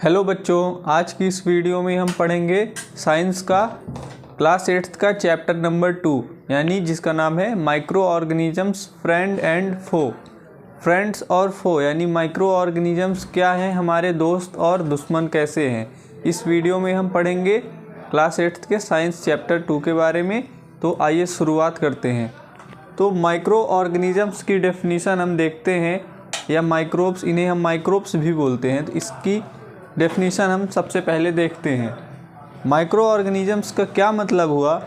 Hello बच्चों, आज की इस वीडियो में हम पढ़ेंगे साइंस का क्लास 8th का चैप्टर नंबर 2 यानी जिसका नाम है micro organisms friend and foe. Friends और फो यानी माइक्रो ऑर्गेनिजम्स क्या हैं, हमारे दोस्त और दुश्मन कैसे हैं। इस वीडियो में हम पढ़ेंगे क्लास 8th के साइंस चैप्टर 2 के बारे में। तो आइए शुरुआत करते हैं। तो माइक्रो ऑर्गेनिजम्स की डेफिनीशन हम देखते हैं, या माइक्रोब्स, इन्हें हम माइक्रोब्स भी बोलते हैं। तो इसकी डेफिनीशन हम सबसे पहले देखते हैं। माइक्रो ऑर्गेनिजम्स का क्या मतलब हुआ?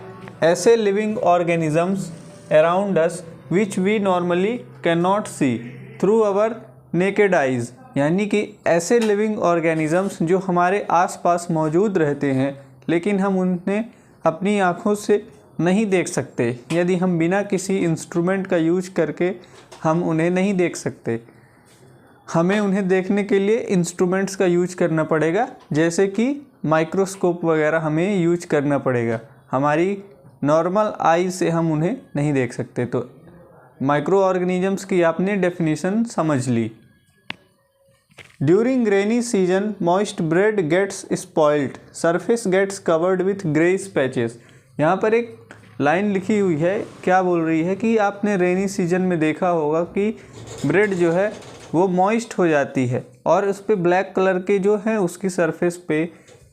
ऐसे living organisms around us which we normally can not see through our naked eyes, यानी कि ऐसे लिविंग ऑर्गेनिजम्स जो हमारे आसपास मौजूद रहते हैं लेकिन हम उन्हें अपनी आँखों से नहीं देख सकते। यदि हम बिना किसी इंस्ट्रूमेंट का यूज करके हम उन्हें नहीं देख सकते, हमें उन्हें देखने के लिए इंस्ट्रूमेंट्स का यूज करना पड़ेगा, जैसे कि माइक्रोस्कोप वगैरह हमें यूज करना पड़ेगा। हमारी नॉर्मल आई से हम उन्हें नहीं देख सकते। तो माइक्रो ऑर्गेनिजम्स की आपने डेफिनेशन समझ ली। During rainy season moist bread gets spoiled, surface gets covered with grey patches. यहाँ पर एक लाइन लिखी हुई है, क्या बोल रही है कि आपने रेनी सीजन में देखा होगा कि ब्रेड जो है वो मॉइस्ट हो जाती है और उस पर ब्लैक कलर के जो है उसकी सरफेस पे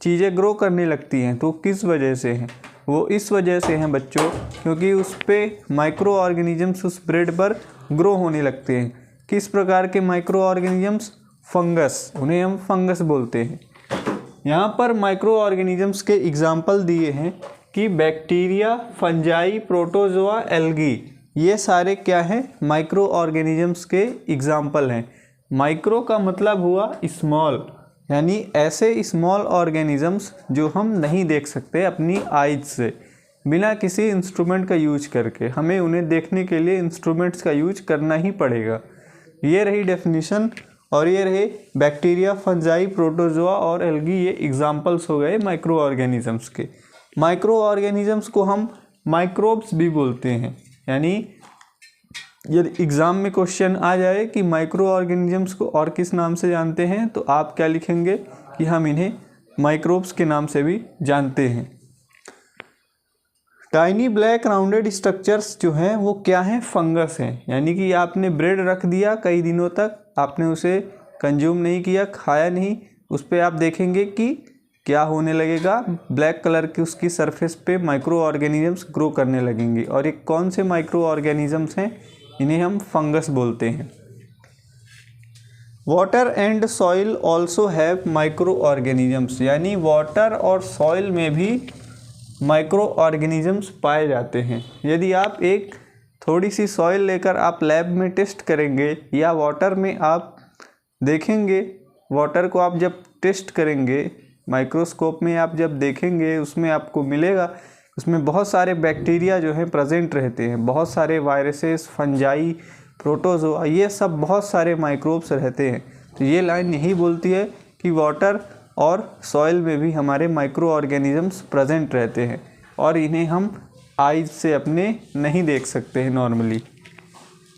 चीज़ें ग्रो करने लगती हैं। तो किस वजह से हैं? वो इस वजह से हैं बच्चों, क्योंकि उस पर माइक्रो ऑर्गेनिजम्स उस ब्रेड पर ग्रो होने लगते हैं। किस प्रकार के माइक्रो ऑर्गेनिजम्स? फंगस, उन्हें हम फंगस बोलते हैं। यहाँ पर माइक्रो ऑर्गेनिजम्स के एग्जाम्पल दिए हैं कि बैक्टीरिया, फंजाई, प्रोटोजोआ, एल्गी, ये सारे क्या हैं? माइक्रो ऑर्गेनिजम्स के एग्जाम्पल हैं। माइक्रो का मतलब हुआ स्मॉल, यानी ऐसे स्मॉल ऑर्गेनिजम्स जो हम नहीं देख सकते अपनी आइज से, बिना किसी इंस्ट्रूमेंट का यूज करके। हमें उन्हें देखने के लिए इंस्ट्रूमेंट्स का यूज करना ही पड़ेगा। ये रही डेफिनेशन, और ये रहे बैक्टीरिया, फंजाई, प्रोटोजोआ और एल्गी, ये एग्जाम्पल्स हो गए माइक्रो ऑर्गेनिजम्स के। माइक्रो ऑर्गेनिजम्स को हम माइक्रोब्स भी बोलते हैं। यानी यदि एग्ज़ाम में क्वेश्चन आ जाए कि माइक्रो ऑर्गेनिजम्स को और किस नाम से जानते हैं, तो आप क्या लिखेंगे कि हम इन्हें माइक्रोब्स के नाम से भी जानते हैं। टाइनी ब्लैक राउंडेड स्ट्रक्चर्स जो हैं वो क्या हैं? फंगस हैं। यानी कि आपने ब्रेड रख दिया कई दिनों तक, आपने उसे कंज्यूम नहीं किया, खाया नहीं, उस पर आप देखेंगे कि क्या होने लगेगा? ब्लैक कलर की उसकी सरफेस पे माइक्रो ऑर्गेनिजम्स ग्रो करने लगेंगे। और ये कौन से माइक्रो ऑर्गेनिजम्स हैं? इन्हें हम फंगस बोलते हैं। Water and soil also have micro organisms, यानी वाटर और सॉइल में भी माइक्रो ऑर्गेनिजम्स पाए जाते हैं। यदि आप एक थोड़ी सी सॉइल लेकर आप लैब में टेस्ट करेंगे, या वाटर में आप देखेंगे, वाटर को आप जब टेस्ट करेंगे माइक्रोस्कोप में, आप जब देखेंगे उसमें आपको मिलेगा उसमें बहुत सारे बैक्टीरिया जो हैं प्रेजेंट रहते हैं, बहुत सारे वायरसेस, फंजाई, प्रोटोजोआ, ये सब बहुत सारे माइक्रोब्स रहते हैं। तो ये लाइन यही बोलती है कि वाटर और सॉइल में भी हमारे माइक्रो ऑर्गेनिजम्स प्रेजेंट रहते हैं, और इन्हें हम आइज से अपने नहीं देख सकते हैं नॉर्मली।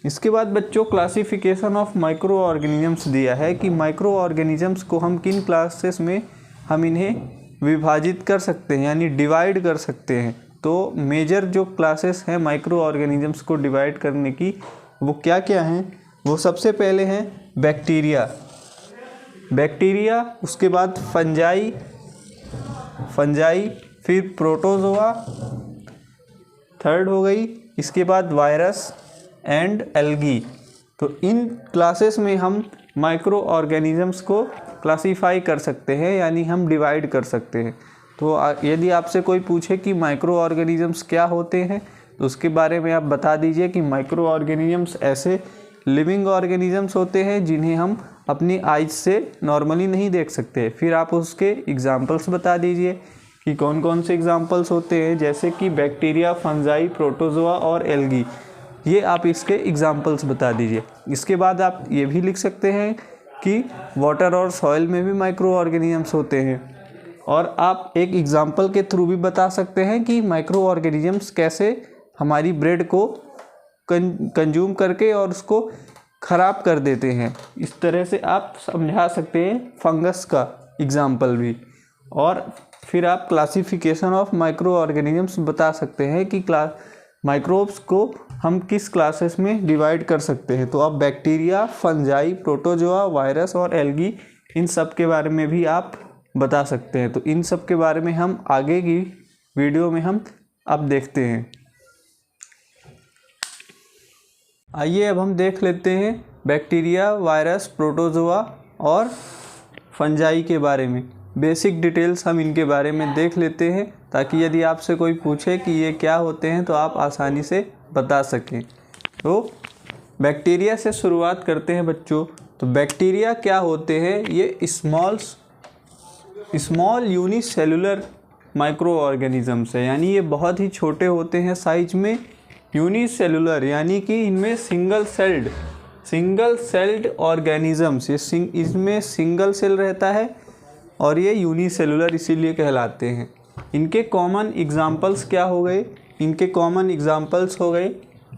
इसके बाद बच्चों क्लासिफिकेशन ऑफ माइक्रो ऑर्गेनिजम्स दिया है कि माइक्रो ऑर्गेनिजम्स को हम किन क्लासेस में हम इन्हें विभाजित कर सकते हैं, यानी डिवाइड कर सकते हैं। तो मेजर जो क्लासेस हैं माइक्रो ऑर्गेनिजम्स को डिवाइड करने की, वो क्या क्या हैं? वो सबसे पहले हैं बैक्टीरिया, उसके बाद फंजाई, फिर प्रोटोजोआ, थर्ड हो गई, इसके बाद वायरस एंड एल्गी। तो इन क्लासेस में हम माइक्रो ऑर्गेनिजम्स को क्लासीफाई कर सकते हैं, यानी हम डिवाइड कर सकते हैं। तो यदि आपसे कोई पूछे कि माइक्रो ऑर्गेनिजम्स क्या होते हैं, तो उसके बारे में आप बता दीजिए कि माइक्रो ऑर्गेनिजम्स ऐसे लिविंग ऑर्गेनिजम्स होते हैं जिन्हें हम अपनी आइज से नॉर्मली नहीं देख सकते। फिर आप उसके एग्जाम्पल्स बता दीजिए कि कौन कौन से एग्जाम्पल्स होते हैं, जैसे कि बैक्टीरिया, फंजाई, प्रोटोजोआ और एल्गी, ये आप इसके एग्जाम्पल्स बता दीजिए। इसके बाद आप ये भी लिख सकते हैं कि वाटर और सॉइल में भी माइक्रो ऑर्गेनिजम्स होते हैं, और आप एक एग्जाम्पल के थ्रू भी बता सकते हैं कि माइक्रो ऑर्गेनिजम्स कैसे हमारी ब्रेड को कंज्यूम करके और उसको ख़राब कर देते हैं। इस तरह से आप समझा सकते हैं फंगस का एग्जाम्पल भी। और फिर आप क्लासिफिकेशन ऑफ माइक्रो ऑर्गेनिजम्स बता सकते हैं कि माइक्रोब्स को हम किस क्लासेस में डिवाइड कर सकते हैं। तो आप बैक्टीरिया, फंजाई, प्रोटोजोआ, वायरस और एल्गी, इन सब के बारे में भी आप बता सकते हैं। तो इन सब के बारे में हम आगे की वीडियो में हम अब देखते हैं। आइए अब हम देख लेते हैं बैक्टीरिया, वायरस, प्रोटोजोआ और फंजाई के बारे में। बेसिक डिटेल्स हम इनके बारे में देख लेते हैं ताकि यदि आपसे कोई पूछे कि ये क्या होते हैं तो आप आसानी से बता सकें। तो बैक्टीरिया से शुरुआत करते हैं बच्चों। तो बैक्टीरिया क्या होते हैं? ये स्मॉल यूनिसेलुलर माइक्रो ऑर्गेनिजम्स है, यानी ये बहुत ही छोटे होते हैं साइज में। यूनिसेलुलर यानी कि इनमें सिंगल सेल्ड ऑर्गेनिजम्स, ये इसमें सिंगल सेल रहता है और ये यूनिसेलुलर इसीलिए कहलाते हैं। इनके कॉमन एग्जाम्पल्स क्या हो गए? इनके कॉमन एग्जाम्पल्स हो गए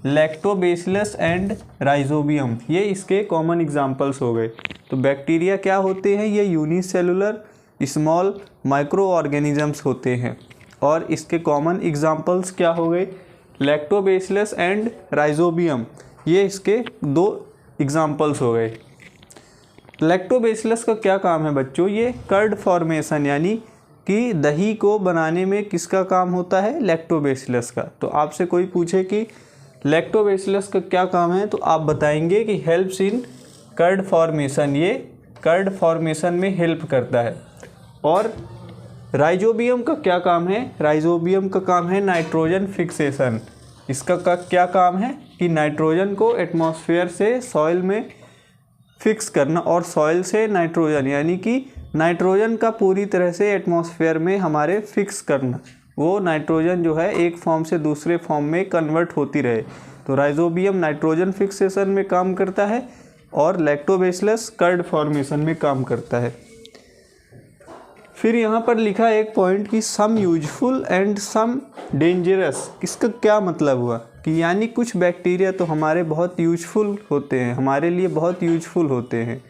लैक्टोबैसिलस एंड राइजोबियम, ये इसके कॉमन एग्जाम्पल्स हो गए। तो बैक्टीरिया क्या होते हैं? ये यूनिसेलुलर स्मॉल माइक्रो ऑर्गेनिजम्स होते हैं और इसके कॉमन एग्जाम्पल्स क्या हो गए? लैक्टोबैसिलस एंड राइजोबियम, ये इसके 2 एग्जाम्पल्स हो गए। लैक्टोबैसिलस का क्या काम है बच्चों? ये कर्ड फॉर्मेशन यानी कि दही को बनाने में किसका काम होता है? लैक्टोबैसिलस का। तो आपसे कोई पूछे कि लैक्टोबैसिलस का क्या काम है तो आप बताएंगे कि हेल्प्स इन कर्ड फॉर्मेशन, ये कर्ड फॉर्मेशन में हेल्प करता है। और राइजोबियम का क्या काम है? राइजोबियम का काम है नाइट्रोजन फिक्सेशन। इसका क्या काम है कि नाइट्रोजन को एटमॉस्फेयर से सॉइल में फिक्स करना और सॉइल से नाइट्रोजन यानी कि नाइट्रोजन का पूरी तरह से एटमॉस्फेयर में हमारे फिक्स करना, वो नाइट्रोजन जो है एक फॉर्म से दूसरे फॉर्म में कन्वर्ट होती रहे। तो राइजोबियम नाइट्रोजन फिक्सेशन में काम करता है और लैक्टोबैसिलस कर्ड फॉर्मेशन में काम करता है। फिर यहाँ पर लिखा एक पॉइंट कि some useful and some dangerous. इसका क्या मतलब हुआ कि यानी कुछ बैक्टीरिया तो हमारे बहुत यूजफुल होते हैं, हमारे लिए बहुत यूजफुल होते हैं,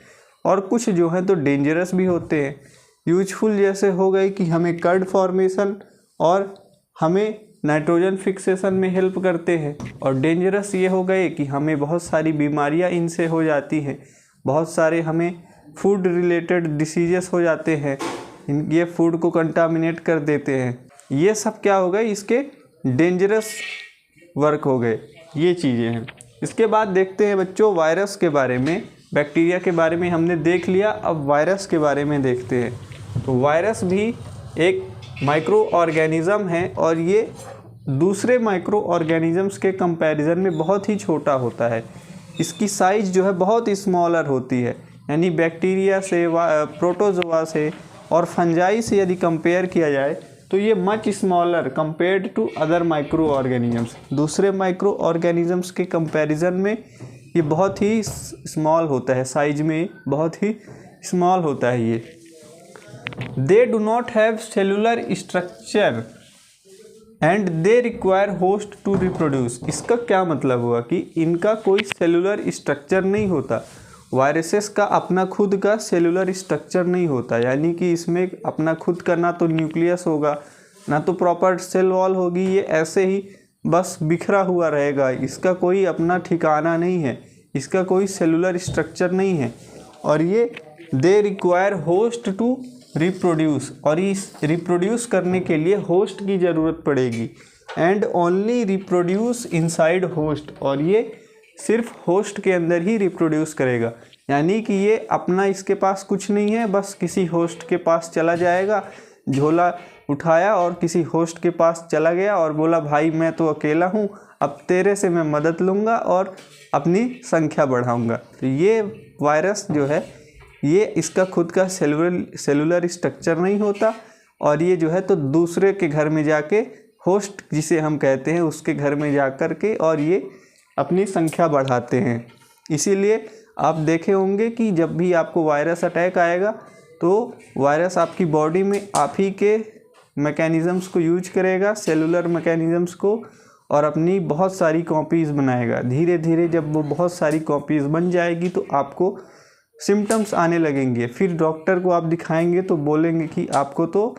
और कुछ जो हैं तो डेंजरस भी होते हैं। यूजफुल जैसे हो गए कि हमें कर्ड फॉर्मेशन और हमें नाइट्रोजन फिक्सेशन में हेल्प करते हैं, और डेंजरस ये हो गए कि हमें बहुत सारी बीमारियां इनसे हो जाती हैं, बहुत सारे हमें फूड रिलेटेड डिसीजेस हो जाते हैं, ये फूड को कंटामिनेट कर देते हैं। ये सब क्या हो गए? इसके डेंजरस वर्क हो गए, ये चीज़ें हैं। इसके बाद देखते हैं बच्चों वायरस के बारे में। बैक्टीरिया के बारे में हमने देख लिया, अब वायरस के बारे में देखते हैं। तो वायरस भी एक माइक्रो ऑर्गेनिज़म है और ये दूसरे माइक्रो ऑर्गेनिजम्स के कंपैरिजन में बहुत ही छोटा होता है। इसकी साइज़ जो है बहुत स्मॉलर होती है, यानी बैक्टीरिया से, प्रोटोजोआ से और फंजाई से यदि कंपेयर किया जाए तो ये much smaller compared to other micro organisms. दूसरे माइक्रो ऑर्गेनिजम्स के कंपैरिजन में ये बहुत ही स्मॉल होता है, साइज में बहुत ही स्मॉल होता है ये। They do not have cellular structure and they require host to reproduce. इसका क्या मतलब हुआ कि इनका कोई सेलुलर स्ट्रक्चर नहीं होता। वायरसेस का अपना खुद का सेलुलर स्ट्रक्चर नहीं होता, यानी कि इसमें अपना खुद का ना तो न्यूक्लियस होगा ना तो प्रॉपर सेल वॉल होगी, ये ऐसे ही बस बिखरा हुआ रहेगा। इसका कोई अपना ठिकाना नहीं है, इसका कोई सेलुलर स्ट्रक्चर नहीं है। और ये they require host to reproduce, और इस रिप्रोड्यूस करने के लिए होस्ट की ज़रूरत पड़ेगी। And only reproduce inside host, और ये सिर्फ होस्ट के अंदर ही रिप्रोड्यूस करेगा, यानी कि ये अपना इसके पास कुछ नहीं है, बस किसी होस्ट के पास चला जाएगा, झोला उठाया और किसी होस्ट के पास चला गया और बोला भाई मैं तो अकेला हूँ, अब तेरे से मैं मदद लूँगा और अपनी संख्या बढ़ाऊँगा। तो ये वायरस जो है ये इसका खुद का सेलुलर स्ट्रक्चर नहीं होता, और ये जो है तो दूसरे के घर में जाके, होस्ट जिसे हम कहते हैं उसके घर में जा कर के और ये अपनी संख्या बढ़ाते हैं। इसीलिए आप देखे होंगे कि जब भी आपको वायरस अटैक आएगा तो वायरस आपकी बॉडी में आप ही के मैकेनिज़म्स को यूज करेगा, सेलुलर मैकेनिज़म्स को, और अपनी बहुत सारी कॉपीज़ बनाएगा। धीरे धीरे जब वो बहुत सारी कॉपीज़ बन जाएगी तो आपको सिम्टम्स आने लगेंगे। फिर डॉक्टर को आप दिखाएंगे तो बोलेंगे कि आपको तो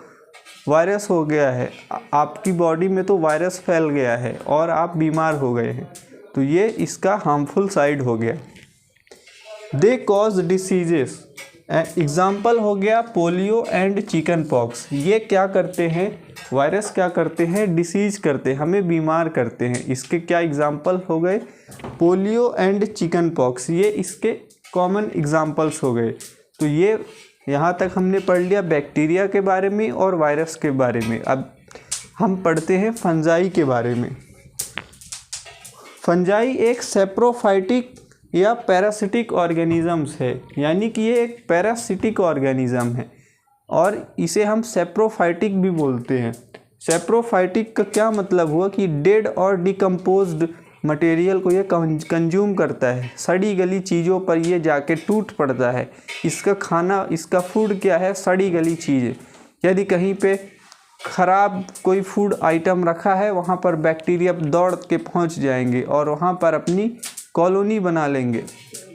वायरस हो गया है, आपकी बॉडी में तो वायरस फैल गया है और आप बीमार हो गए हैं। तो ये इसका हार्मफुल साइड हो गया। दे कॉज डिसीजेस, एग्जाम्पल हो गया पोलियो एंड चिकन पॉक्स। ये क्या करते हैं, वायरस क्या करते हैं, डिसीज करते हैं, हमें बीमार करते हैं। इसके क्या एग्जाम्पल हो गए, पोलियो एंड चिकन पॉक्स, ये इसके कॉमन एग्जाम्पल्स हो गए। तो ये यहाँ तक हमने पढ़ लिया बैक्टीरिया के बारे में और वायरस के बारे में। अब हम पढ़ते हैं फंजाई के बारे में। फंजाई एक सेप्रोफाइटिक या पैरासिटिक ऑर्गेनिजम्स है, यानी कि ये एक पैरासिटिक ऑर्गेनिज्म है और इसे हम सेप्रोफाइटिक भी बोलते हैं। सेप्रोफाइटिक का क्या मतलब हुआ कि डेड और डिकम्पोज्ड मटेरियल को ये कंज्यूम करता है, सड़ी गली चीज़ों पर ये जाके टूट पड़ता है। इसका खाना, इसका फूड क्या है, सड़ी गली चीज़ें। यदि कहीं पे ख़राब कोई फूड आइटम रखा है, वहाँ पर बैक्टीरिया दौड़ के पहुँच जाएंगे और वहाँ पर अपनी कॉलोनी बना लेंगे।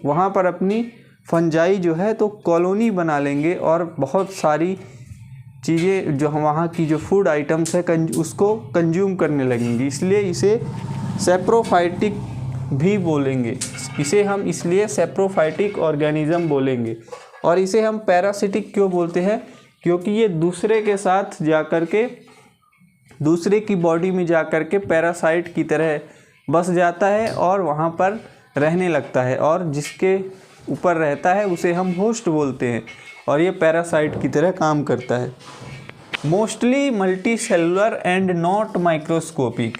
वहाँ पर अपनी फंजाई जो है तो कॉलोनी बना लेंगे और बहुत सारी चीज़ें जो वहाँ की जो फूड आइटम्स है उसको कंज्यूम करने लगेंगी। इसलिए इसे सेप्रोफाइटिक भी बोलेंगे। इसे हम इसलिए सेप्रोफाइटिक ऑर्गेनिज्म बोलेंगे। और इसे हम पैरासिटिक क्यों बोलते हैं, क्योंकि ये दूसरे के साथ जाकर के, दूसरे की बॉडी में जाकर के पैरासाइट की तरह बस जाता है और वहाँ पर रहने लगता है, और जिसके ऊपर रहता है उसे हम होस्ट बोलते हैं और ये पैरासाइट की तरह काम करता है। Mostly multi cellular and not microscopic,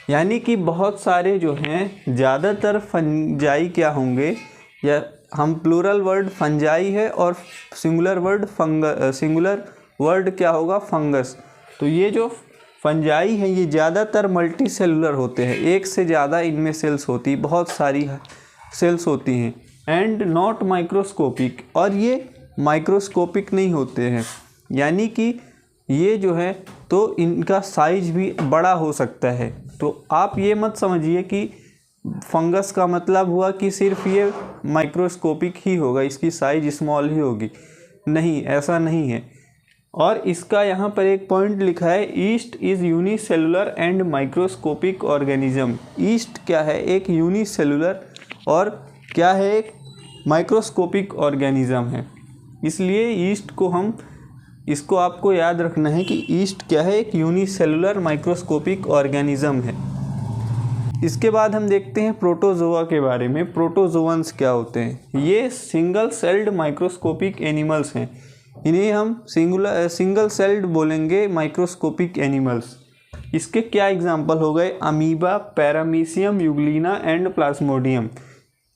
यानी कि बहुत सारे जो हैं, ज़्यादातर फंजाई क्या होंगे, या हम प्लूरल वर्ड फंजाई है और सिंगुलर वर्ड क्या होगा, फंगस। तो ये जो फंजाई है ये ज़्यादातर मल्टी सेलुलर होते हैं, एक से ज़्यादा इनमें सेल्स होती, बहुत सारी सेल्स होती हैं। एंड नॉट माइक्रोस्कोपिक, और ये माइक्रोस्कोपिक नहीं होते हैं, यानी कि ये जो है तो इनका साइज भी बड़ा हो सकता है। तो आप ये मत समझिए कि फंगस का मतलब हुआ कि सिर्फ ये माइक्रोस्कोपिक ही होगा, इसकी साइज स्मॉल ही होगी। नहीं, ऐसा नहीं है। और इसका यहाँ पर एक पॉइंट लिखा है, east is unicellular and microscopic organism. East क्या है, एक यूनिसेलुलर और क्या है, एक माइक्रोस्कोपिक ऑर्गेनिज्म है। इसलिए ईस्ट को हम, इसको आपको याद रखना है कि ईस्ट क्या है, एक यूनिसेलुलर माइक्रोस्कोपिक ऑर्गेनिज्म है। इसके बाद हम देखते हैं प्रोटोजोआ के बारे में। प्रोटोजोअन्स क्या होते हैं, ये सिंगल सेल्ड माइक्रोस्कोपिक एनिमल्स हैं। इन्हें हम सिंगल सेल्ड बोलेंगे माइक्रोस्कोपिक एनिमल्स। इसके क्या एग्जाम्पल हो गए, amoeba, paramecium, Euglena and Plasmodium.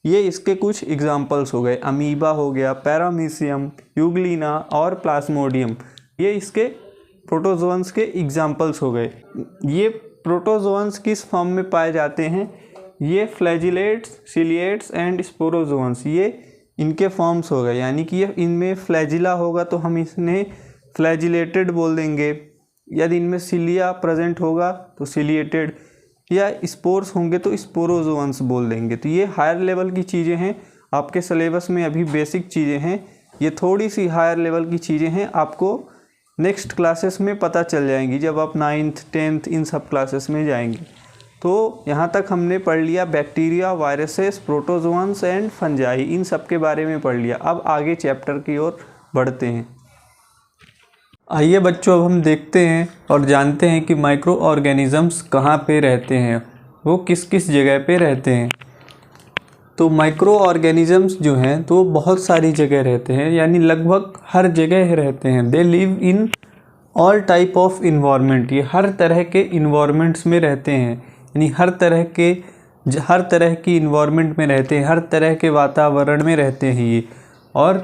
ये इसके कुछ एग्जाम्पल्स हो गए, अमीबा हो गया, पैरामीशियम, यूग्लिना और प्लाज्मोडियम, ये इसके प्रोटोजोअन्स के एग्जाम्पल्स हो गए। ये प्रोटोजोअन्स किस फॉर्म में पाए जाते हैं, ये फ्लैजिलेट्स, सिलिएट्स एंड स्पोरोजोअन्स, ये इनके फॉर्म्स हो गए। यानी कि ये इनमें फ्लैजिला होगा तो हम इन्हें फ्लैजिलेटेड बोल देंगे, यदि इनमें सिलिया प्रेजेंट होगा तो सिलिएटेड, या स्पोर्स होंगे तो स्पोरोजोअन्स बोल देंगे। तो ये हायर लेवल की चीज़ें हैं, आपके सिलेबस में अभी बेसिक चीज़ें हैं, ये थोड़ी सी हायर लेवल की चीज़ें हैं, आपको नेक्स्ट क्लासेस में पता चल जाएंगी जब आप 9th 10th इन सब क्लासेस में जाएंगे। तो यहाँ तक हमने पढ़ लिया bacteria, viruses, protozoans and fungi, इन सब के बारे में पढ़ लिया। अब आगे चैप्टर की ओर बढ़ते हैं। आइए बच्चों, अब हम देखते हैं और जानते हैं कि माइक्रो ऑर्गेनिजम्स कहाँ पे रहते हैं, वो किस किस जगह पे रहते हैं। तो माइक्रो ऑर्गेनिजम्स जो हैं तो बहुत सारी जगह रहते हैं, यानी लगभग हर जगह रहते हैं। दे live in all type of environment, ये हर तरह के इन्वायरमेंट्स में रहते हैं, यानी हर तरह की इन्वायरमेंट में रहते हैं, हर तरह के वातावरण में रहते हैं ये। और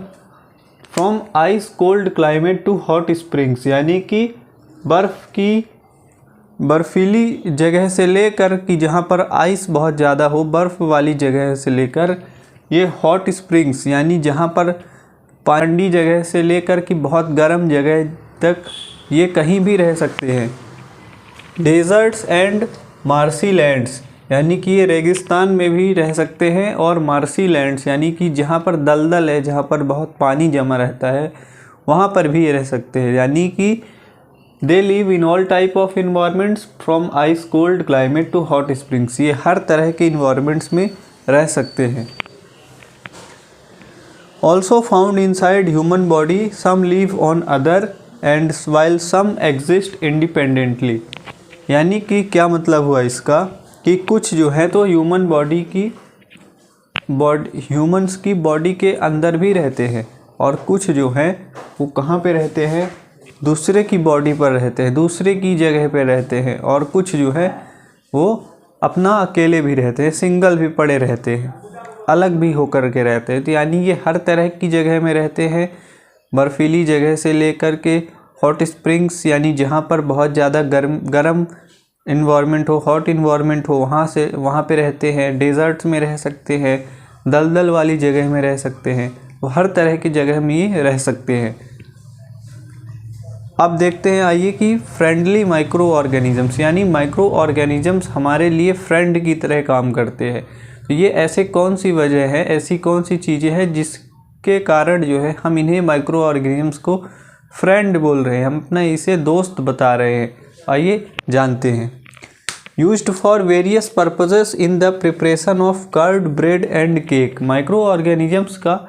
from ice cold climate to hot springs, यानी कि बर्फीली जगह से लेकर कि जहाँ पर आइस बहुत ज़्यादा हो, बर्फ़ वाली जगह से लेकर ये हॉट स्प्रिंग्स, यानी जहाँ पर ठंडी जगह से लेकर कि बहुत गर्म जगह तक ये कहीं भी रह सकते हैं। डेजर्ट्स एंड मार्सी लैंड्स, यानी कि ये रेगिस्तान में भी रह सकते हैं और मार्सी लैंड्स यानी कि जहाँ पर दलदल है, जहाँ पर बहुत पानी जमा रहता है, वहाँ पर भी ये रह सकते हैं। यानी कि they live in all type of environments from ice cold climate to hot springs. ये हर तरह के इन्वायरमेंट्स में रह सकते हैं। Also found inside human body, some live on other and while some exist independently. यानी कि क्या मतलब हुआ इसका कि कुछ जो है तो ह्यूमंस की बॉडी के अंदर भी रहते हैं, और कुछ जो है वो कहाँ पे रहते हैं, दूसरे की बॉडी पर रहते हैं, दूसरे की जगह पे रहते हैं, और कुछ जो है वो अपना अकेले भी रहते हैं, सिंगल भी पड़े रहते हैं, अलग भी होकर के रहते हैं। तो यानी ये हर तरह की जगह में रहते हैं, बर्फीली जगह से लेकर के हॉट स्प्रिंग्स यानी जहाँ पर बहुत ज़्यादा गर्म इन्वायरमेंट हो, हॉट इन्वायरमेंट हो, वहाँ पे रहते हैं। डेजर्ट्स में रह सकते हैं, दलदल वाली जगह में रह सकते हैं, वो हर तरह की जगह में ये रह सकते हैं। अब देखते हैं आइए कि फ्रेंडली माइक्रो ऑर्गेनिजम्स, यानी माइक्रो ऑर्गेनिजम्स हमारे लिए फ्रेंड की तरह काम करते हैं। तो ये ऐसे कौन सी वजह है, ऐसी कौन सी चीज़ें हैं जिसके कारण जो है हम इन्हें माइक्रो ऑर्गेनिजम्स को फ्रेंड बोल रहे हैं, हम अपना इसे दोस्त बता रहे हैं। आइए जानते हैं। Used for various purposes in the preparation of curd, bread and cake. Micro organisms का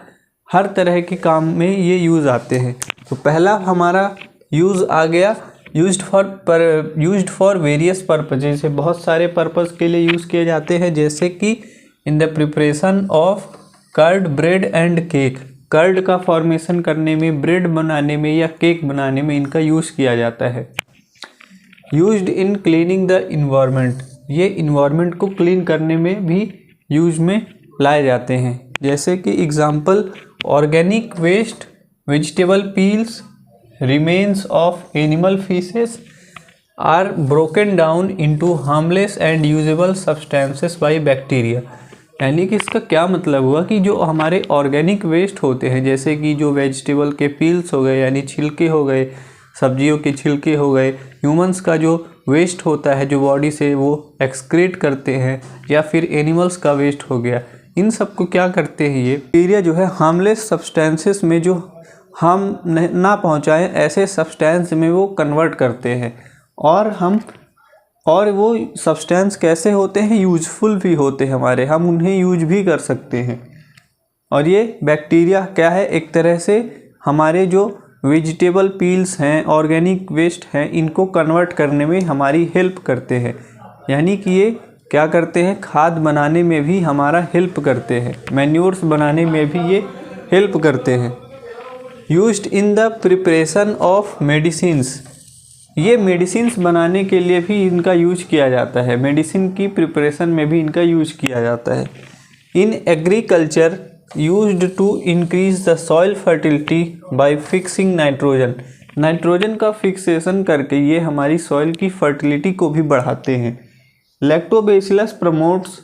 हर तरह के काम में ये यूज़ आते हैं। तो पहला हमारा यूज़ आ गया यूज्ड फॉर वेरियस पर्पजेस, बहुत सारे पर्पज़ के लिए यूज़ किए जाते हैं, जैसे कि in the preparation of curd, bread and cake. Curd का फॉर्मेशन करने में, ब्रेड बनाने में या केक बनाने में इनका यूज़ किया जाता है। Used in cleaning the environment, ये इन्वायरमेंट को क्लीन करने में भी यूज में लाए जाते हैं। जैसे कि example, organic waste, vegetable peels, remains of animal faeces are broken down into harmless and usable substances by bacteria. यानी कि इसका क्या मतलब हुआ कि जो हमारे ऑर्गेनिक वेस्ट होते हैं, जैसे कि जो वेजिटेबल के पील्स हो गए यानी छिलके हो गए, सब्जियों के छिलके हो गए, ह्यूमंस का जो वेस्ट होता है जो बॉडी से वो एक्सक्रीट करते हैं, या फिर एनिमल्स का वेस्ट हो गया, इन सब को क्या करते हैं ये बैक्टीरिया जो है हार्मलेस सब्सटेंसेस में, जो हम ना पहुंचाएं ऐसे सब्सटेंस में वो कन्वर्ट करते हैं। और वो सब्सटेंस कैसे होते हैं, यूजफुल भी होते हैं हमारे, हम उन्हें यूज भी कर सकते हैं। और ये बैक्टीरिया क्या है, एक तरह से हमारे जो वेजिटेबल पील्स हैं, ऑर्गेनिक वेस्ट हैं, इनको कन्वर्ट करने में हमारी हेल्प करते हैं। यानी कि ये क्या करते हैं, खाद बनाने में भी हमारा हेल्प करते हैं, मैन्योर्स बनाने में भी ये हेल्प करते हैं। Used in the preparation of medicines, ये मेडिसिन्स बनाने के लिए भी इनका यूज किया जाता है, मेडिसिन की प्रिपरेशन में भी इनका यूज किया जाता है। In agriculture used to increase the soil fertility by fixing nitrogen, nitrogen का फिक्सेशन करके ये हमारी सॉइल की फर्टिलिटी को भी बढ़ाते हैं। Lactobacillus promotes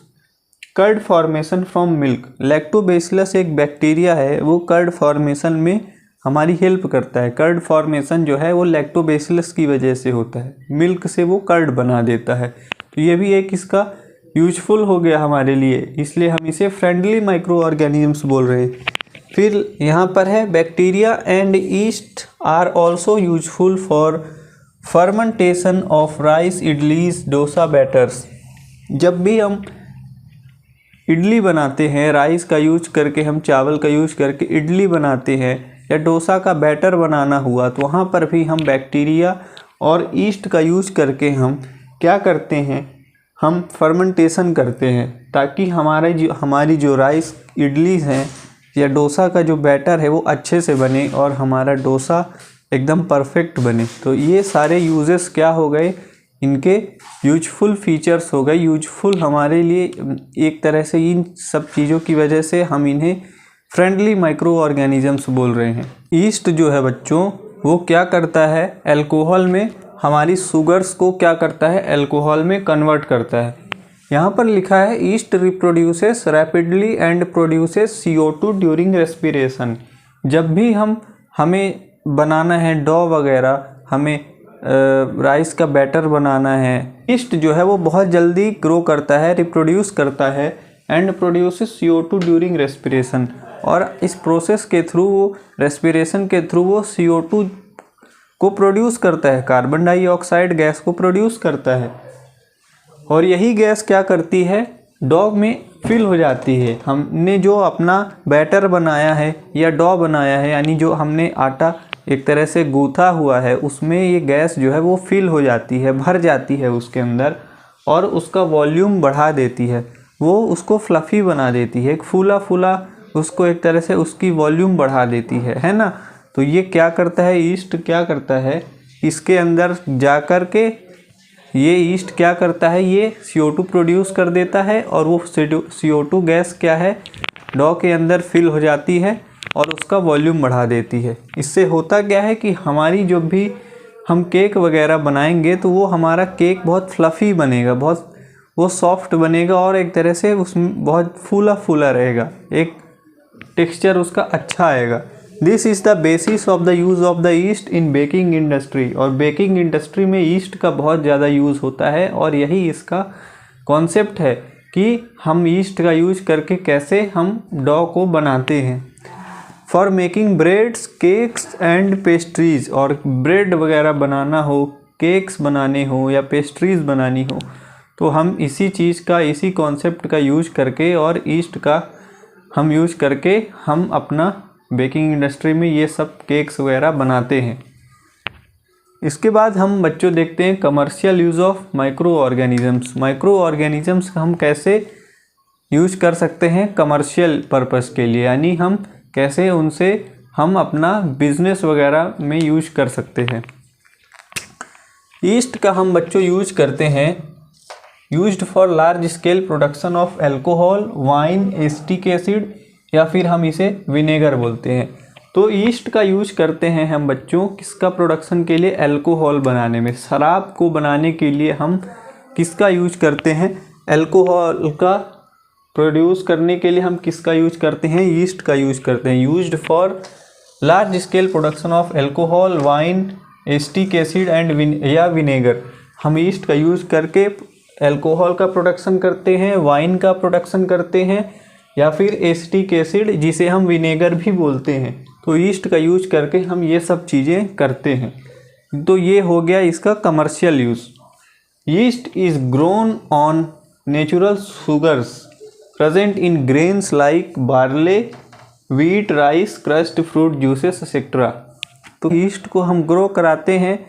curd formation from milk, lactobacillus एक बैक्टीरिया है, वो कर्ड फॉर्मेशन में हमारी हेल्प करता है। कर्ड फॉर्मेशन जो है वो लैक्टोबैसिलस की वजह से होता है, मिल्क से वो कर्ड बना देता है। तो ये भी एक इसका यूजफुल हो गया हमारे लिए, इसलिए हम इसे फ्रेंडली माइक्रो ऑर्गेनिजम्स बोल रहे हैं। फिर यहाँ पर है bacteria and yeast are also useful for fermentation of rice, idlis, dosa batters. जब भी हम इडली बनाते हैं, राइस का यूज करके, हम चावल का यूज करके इडली बनाते हैं, या डोसा का बैटर बनाना हुआ, तो वहाँ पर भी हम बैक्टीरिया और ईस्ट का यूज करके हम क्या करते हैं, हम फर्मेंटेशन करते हैं, ताकि हमारी जो राइस, इडली हैं या डोसा का जो बैटर है वो अच्छे से बने और हमारा डोसा एकदम परफेक्ट बने। तो ये सारे यूजेस क्या हो गए, इनके यूजफुल फीचर्स हो गए। यूजफुल हमारे लिए एक तरह से इन सब चीज़ों की वजह से हम इन्हें फ्रेंडली माइक्रो ऑर्गेनिजम्स बोल रहे हैं। ईस्ट जो है बच्चों, वो क्या करता है, अल्कोहल में हमारी शुगर्स को क्या करता है, अल्कोहल में कन्वर्ट करता है। यहाँ पर लिखा है east reproduces rapidly and produces CO2 during respiration. जब भी हमें बनाना है डो वगैरह, हमें राइस का बैटर बनाना है। ईस्ट जो है वो बहुत जल्दी ग्रो करता है, रिप्रोड्यूस करता है and produces CO2 during respiration, और इस प्रोसेस के थ्रू वो रेस्पिरेशन के थ्रू वो CO2 को प्रोड्यूस करता है, कार्बन डाइऑक्साइड गैस को प्रोड्यूस करता है, और यही गैस क्या करती है, डॉ में फिल हो जाती है। हमने जो अपना बैटर बनाया है या डॉ बनाया है, यानी जो हमने आटा एक तरह से गूथा हुआ है, उसमें ये गैस जो है वो फिल हो जाती है, भर जाती है उसके अंदर, और उसका वॉल्यूम बढ़ा देती है, वो उसको फ्लफ़ी बना देती है, एक फूला फूला उसको एक तरह से उसकी वॉल्यूम बढ़ा देती है ना। तो ये क्या करता है, ईस्ट क्या करता है, इसके अंदर जा कर के ये ईस्ट क्या करता है, ये CO2 प्रोड्यूस कर देता है, और वो CO2 गैस क्या है, डॉ के अंदर फिल हो जाती है और उसका वॉल्यूम बढ़ा देती है। इससे होता क्या है कि हमारी जो भी हम केक वगैरह बनाएंगे तो वो हमारा केक बहुत फ्लफ़ी बनेगा, बहुत वो सॉफ्ट बनेगा, और एक तरह से उसमें बहुत फूला फूला रहेगा, एक टेक्सचर उसका अच्छा आएगा। This is the basis of the use of the east in baking industry, और बेकिंग इंडस्ट्री में ईस्ट का बहुत ज़्यादा यूज़ होता है, और यही इसका कॉन्सेप्ट है कि हम ईस्ट का यूज करके कैसे हम डॉ को बनाते हैं। For making breads, cakes and pastries, और ब्रेड वगैरह बनाना हो, केक्स बनाने हो या पेस्ट्रीज़ बनानी हो, तो हम इसी चीज़ का, इसी कॉन्सेप्ट का यूज करके और ईस्ट का हम यूज करके हम अपना बेकिंग इंडस्ट्री में ये सब केक्स वगैरह बनाते हैं। इसके बाद हम बच्चों देखते हैं commercial use of micro organisms. Micro organisms हम कैसे यूज कर सकते हैं कमर्शियल पर्पस के लिए, यानी हम कैसे उनसे हम अपना बिजनेस वगैरह में यूज कर सकते हैं। ईस्ट का हम बच्चों यूज करते हैं used for large scale production of alcohol, wine, acetic acid, या फिर हम इसे विनेगर बोलते हैं। तो ईस्ट का यूज करते हैं हम बच्चों किसका प्रोडक्शन के लिए, अल्कोहल बनाने में, शराब को बनाने के लिए हम किसका यूज करते हैं, अल्कोहल का प्रोड्यूस करने के लिए हम किसका यूज करते हैं, ईस्ट का यूज करते हैं। Used for large scale production of alcohol, wine, acetic acid and या विनेगर, हम ईस्ट का यूज करके अल्कोहल का प्रोडक्शन करते हैं, वाइन का प्रोडक्शन करते हैं, या फिर एसिटिक एसिड जिसे हम विनेगर भी बोलते हैं। तो ईस्ट का यूज करके हम ये सब चीज़ें करते हैं। तो ये हो गया इसका commercial use. East is grown on natural sugars present in grains like barley, wheat, rice, crust, fruit juices etcetera. तो ईस्ट को हम ग्रो कराते हैं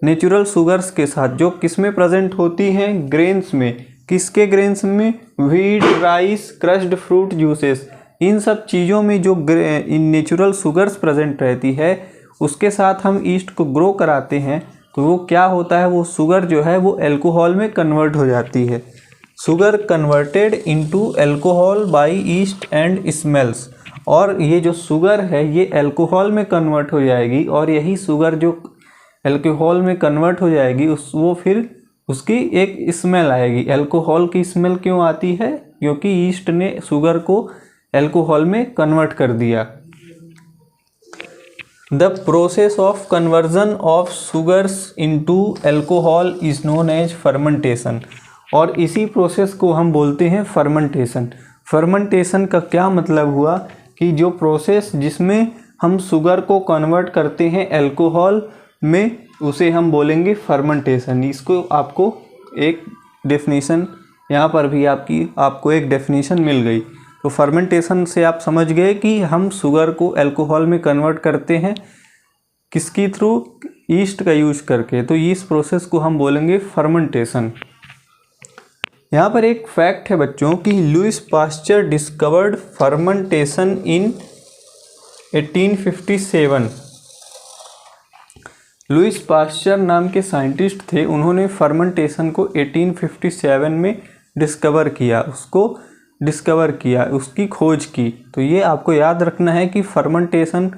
नेचुरल शुगर्स के साथ, जो किस में प्रेजेंट होती हैं, ग्रेन्स में। किसके ग्रेन्स में, wheat, rice, crushed fruit juices, इन सब चीज़ों में जो इन नेचुरल शुगर्स प्रेजेंट रहती है उसके साथ हम ईस्ट को ग्रो कराते हैं। तो वो क्या होता है, वो शुगर जो है वो अल्कोहल में कन्वर्ट हो जाती है। Sugar converted into alcohol by yeast and smells, और ये जो शुगर है ये अल्कोहल में कन्वर्ट हो जाएगी, और यही शुगर जो अल्कोहल में कन्वर्ट हो जाएगी वो फिर उसकी एक स्मेल आएगी। अल्कोहल की स्मेल क्यों आती है, क्योंकि ईस्ट ने शुगर को अल्कोहल में कन्वर्ट कर दिया। The process of conversion of sugars into alcohol is known as fermentation, और इसी प्रोसेस को हम बोलते हैं फर्मेंटेशन। फर्मेंटेशन का क्या मतलब हुआ कि जो प्रोसेस जिसमें हम शुगर को कन्वर्ट करते हैं अल्कोहल में, उसे हम बोलेंगे फर्मेंटेशन। इसको आपको एक डेफिनेशन यहाँ पर भी आपको एक डेफिनेशन मिल गई। तो फर्मेंटेशन से आप समझ गए कि हम शुगर को अल्कोहल में कन्वर्ट करते हैं किसकी थ्रू, ईस्ट का यूज करके। तो इस प्रोसेस को हम बोलेंगे फर्मेंटेशन। यहाँ पर एक फैक्ट है बच्चों कि लुइस पास्चर डिस्कवर्ड फर्मेंटेशन इन 1857। लुइस पास्चर नाम के साइंटिस्ट थे, उन्होंने फर्मेंटेशन को 1857 में डिस्कवर किया, उसकी खोज की। तो ये आपको याद रखना है कि फर्मेंटेशन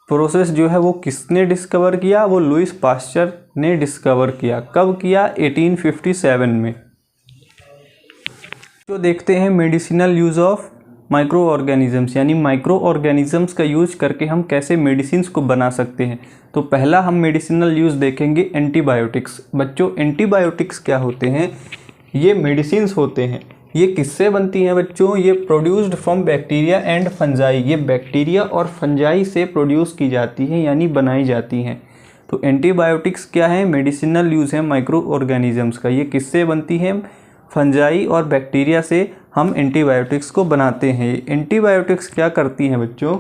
प्रोसेस जो है वो किसने डिस्कवर किया, वो लुइस पास्चर ने डिस्कवर किया। कब किया, 1857 में। तो देखते हैं medicinal use of micro organisms, यानी माइक्रो ऑर्गेनिजम्स का यूज करके हम कैसे मेडिसिन को बना सकते हैं। तो पहला हम मेडिसिनल यूज़ देखेंगे एंटीबायोटिक्स। बच्चों एंटीबायोटिक्स क्या होते हैं? ये मेडिसिन्स होते हैं। ये किससे बनती हैं बच्चों? ये produced from bacteria and fungi. ये बैक्टीरिया और फंजाई से प्रोड्यूस की जाती है यानी बनाई जाती हैं। तो एंटीबायोटिक्स क्या है? मेडिसिनल यूज़ है माइक्रो ऑर्गेनिजम्स का। ये किससे बनती है? फंजाई और बैक्टीरिया से हम एंटीबायोटिक्स को बनाते हैं। एंटीबायोटिक्स क्या करती हैं बच्चों?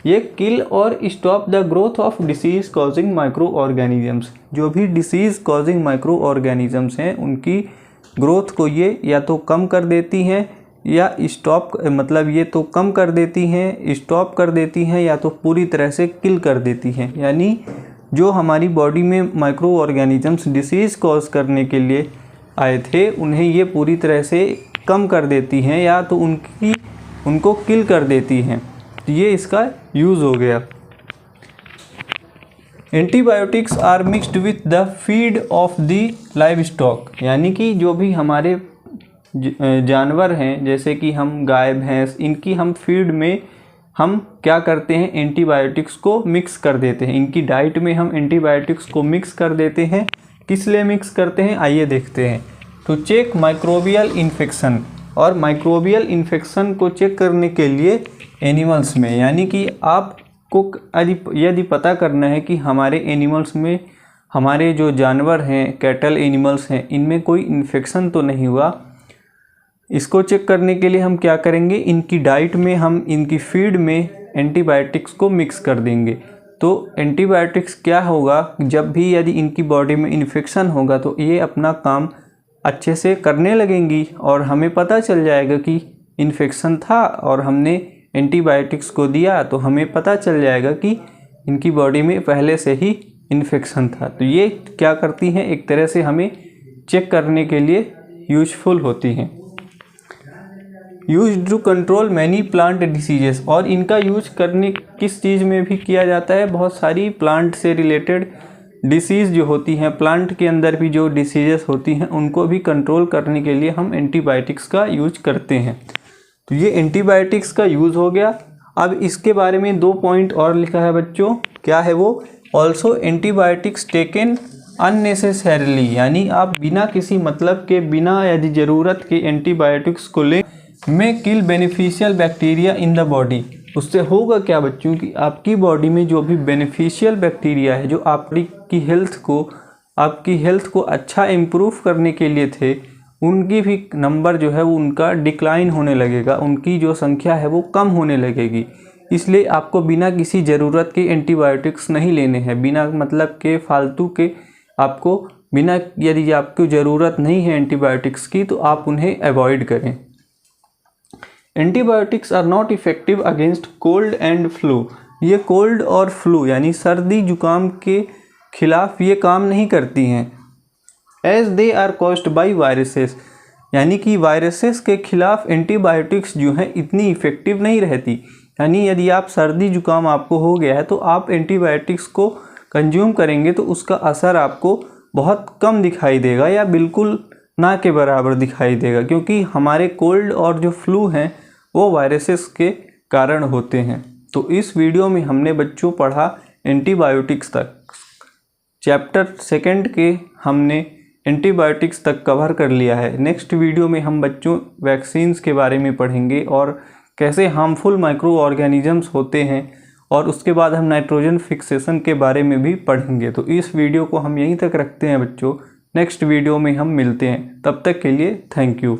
ये किल और stop the growth of disease causing micro organisms. जो भी डिसीज़ कॉजिंग माइक्रो ऑर्गेनिजम्स हैं उनकी ग्रोथ को ये या तो कम कर देती हैं या स्टॉप, मतलब ये तो कम कर देती हैं, स्टॉप कर देती हैं, या तो पूरी तरह से किल कर देती हैं। यानी जो हमारी बॉडी में माइक्रो ऑर्गेनिजम्स डिसीज़ कॉज करने के लिए आए थे उन्हें ये पूरी तरह से कम कर देती हैं या तो उनको किल कर देती हैं। तो ये इसका यूज़ हो गया। Antibiotics are mixed with the feed of the livestock, यानी कि जो भी हमारे जानवर हैं जैसे कि हम गाय भैंस, इनकी हम फीड में हम क्या करते हैं? एंटीबायोटिक्स को मिक्स कर देते हैं। इनकी डाइट में हम एंटीबायोटिक्स को मिक्स कर देते हैं। किस लिए मिक्स करते हैं आइए देखते हैं। तो चेक माइक्रोबियल इन्फेक्शन, और माइक्रोबियल इन्फेक्शन को चेक करने के लिए एनिमल्स में, यानी कि आपको यदि पता करना है कि हमारे एनिमल्स में, हमारे जो जानवर हैं कैटल एनिमल्स हैं, इनमें कोई इन्फेक्शन तो नहीं हुआ, इसको चेक करने के लिए हम क्या करेंगे? इनकी डाइट में हम इनकी फीड में एंटीबायोटिक्स को मिक्स कर देंगे। तो एंटीबायोटिक्स क्या होगा? जब भी यदि इनकी बॉडी में इन्फेक्शन होगा तो ये अपना काम अच्छे से करने लगेंगी और हमें पता चल जाएगा कि इन्फेक्शन था और हमने एंटीबायोटिक्स को दिया तो हमें पता चल जाएगा कि इनकी बॉडी में पहले से ही इन्फेक्शन था। तो ये क्या करती हैं? एक तरह से हमें चेक करने के लिए यूजफुल होती हैं। Use to control many plant diseases, और इनका यूज करने किस चीज़ में भी किया जाता है? बहुत सारी प्लांट से रिलेटेड डिसीज़ जो होती हैं, प्लांट के अंदर भी जो डिसीजेस होती हैं उनको भी कंट्रोल करने के लिए हम एंटीबायोटिक्स का यूज करते हैं। तो ये एंटीबायोटिक्स का यूज़ हो गया। अब इसके बारे में 2 पॉइंट और लिखा है बच्चों, क्या है वो? ऑल्सो एंटीबायोटिक्स टेकन अननेसेसरीली, यानी आप बिना किसी मतलब के, बिना यदि ज़रूरत के एंटीबायोटिक्स को लें में kill beneficial bacteria in the body. उससे होगा क्या बच्चों कि आपकी बॉडी में जो भी बेनिफिशियल बैक्टीरिया है, जो आपकी हेल्थ को अच्छा इम्प्रूव करने के लिए थे, उनकी भी नंबर जो है वो उनका डिक्लाइन होने लगेगा, उनकी जो संख्या है वो कम होने लगेगी। इसलिए आपको बिना किसी ज़रूरत के एंटीबायोटिक्स नहीं लेने हैं, बिना मतलब के, फालतू के, आपको बिना, यदि आपको ज़रूरत नहीं है एंटीबायोटिक्स की तो आप उन्हें अवॉइड करें। Antibiotics are not effective against cold and flu. ये कोल्ड और फ्लू यानी सर्दी जुकाम के खिलाफ ये काम नहीं करती हैं। As they are caused by viruses, यानी कि वायरसेस के खिलाफ एंटीबायोटिक्स जो हैं इतनी इफ़ेक्टिव नहीं रहती। यानी यदि आप सर्दी जुकाम आपको हो गया है तो आप एंटीबायोटिक्स को कंज्यूम करेंगे तो उसका असर आपको बहुत कम दिखाई देगा या बिल्कुल ना के बराबर दिखाई देगा, क्योंकि हमारे कोल्ड और जो फ्लू हैं वो वायरसेस के कारण होते हैं। तो इस वीडियो में हमने बच्चों पढ़ा एंटीबायोटिक्स तक, चैप्टर 2 के हमने एंटीबायोटिक्स तक कवर कर लिया है। नेक्स्ट वीडियो में हम बच्चों वैक्सीन्स के बारे में पढ़ेंगे और कैसे हार्मफुल माइक्रो ऑर्गेनिजम्स होते हैं, और उसके बाद हम नाइट्रोजन फिक्सेशन के बारे में भी पढ़ेंगे। तो इस वीडियो को हम यहीं तक रखते हैं बच्चों, नेक्स्ट वीडियो में हम मिलते हैं, तब तक के लिए थैंक यू।